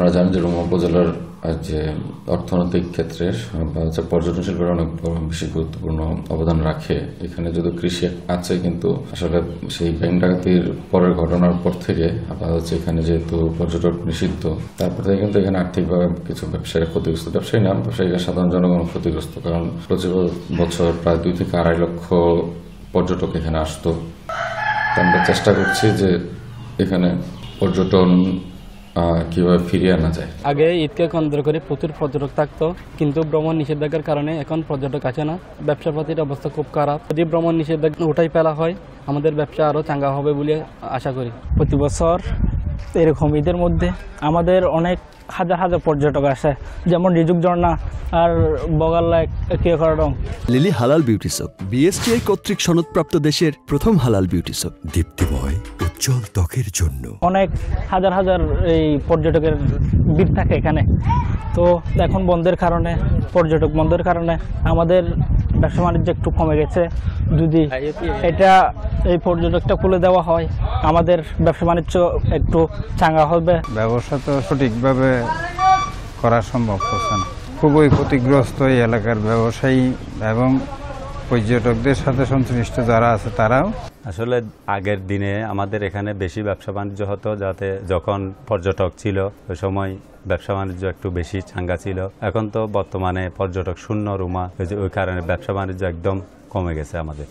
আমরা জানি যে রুমা উপজেলার যে অর্থনৈতিক ক্ষেত্রে পর্যটন শিল্পের অনেক বেশি গুরুত্বপূর্ণ অবদান রাখে। এখানে যদি কৃষি আছে, কিন্তু আসলে সেই ব্যাংক ডাকাতির পরের ঘটনার পর থেকে আপনার হচ্ছে এখানে যেহেতু পর্যটক নিষিদ্ধ, তারপর থেকে কিন্তু এখানে আর্থিকভাবে কিছু ব্যবসায়ীরা ক্ষতিগ্রস্ত। ব্যবসায়ী নাম ব্যবসায়ীরা সাধারণ জনগণ ক্ষতিগ্রস্ত, কারণ প্রতি বছর প্রায় 2 থেকে 2.5 লক্ষ পর্যটক এখানে আসতো। আমরা চেষ্টা করছি যে এখানে পর্যটন কিভাবে ফিরিয়ে আনা যায়। আগে ঈদকে কেন্দ্র করে প্রচুর পর্যটক থাকতো, কিন্তু ভ্রমণ নিষেধাজ্ঞার কারণে এখন পর্যটক আসে না। ব্যবসা পাতির অবস্থা খুব খারাপ। যদি ভ্রমণ নিষেধাজ্ঞা উঠাই ফেলা হয়, আমাদের ব্যবসা আরও চাঙ্গা হবে বলে আশা করি। প্রতি বছর এরকম ঈদের মধ্যে আমাদের অনেক হাজার হাজার পর্যটক আসে, যেমন রিজুক ঝর্ণা আর বগাল্লা কিয়রং। লিলি হালাল বিউটি সোপ, বিএসটিআই কর্তৃক সনদপ্রাপ্ত দেশের প্রথম হালাল বিউটি সোপ, দীপ্তিময় উজ্জ্বল ত্বকের জন্য। অনেক হাজার হাজার এই পর্যটকের ভিড় থাকে এখানে। তো এখন বন্ধের কারণে, পর্যটক বন্ধের কারণে আমাদের ব্যবসা বাণিজ্য একটু কমে গেছে। যদি এই পর্যটকটা খুলে দেওয়া হয়, আমাদের ব্যবসা বাণিজ্য একটু চাঙ্গা হবে। ব্যবসা তো সঠিকভাবে করা সম্ভব হচ্ছে না। খুবই ক্ষতিগ্রস্ত এই এলাকার ব্যবসায়ী এবং পর্যটকদের সাথে সংশ্লিষ্ট যারা আছে তারাও। আসলে আগের দিনে আমাদের এখানে বেশি ব্যবসা বাণিজ্য হতো, যাতে যখন পর্যটক ছিল ওই সময় ব্যবসা বাণিজ্য একটু বেশি চাঙ্গা ছিল। এখন তো বর্তমানে পর্যটক শূন্য রুমা, ওই কারণে ব্যবসা বাণিজ্য একদম কমে গেছে আমাদের।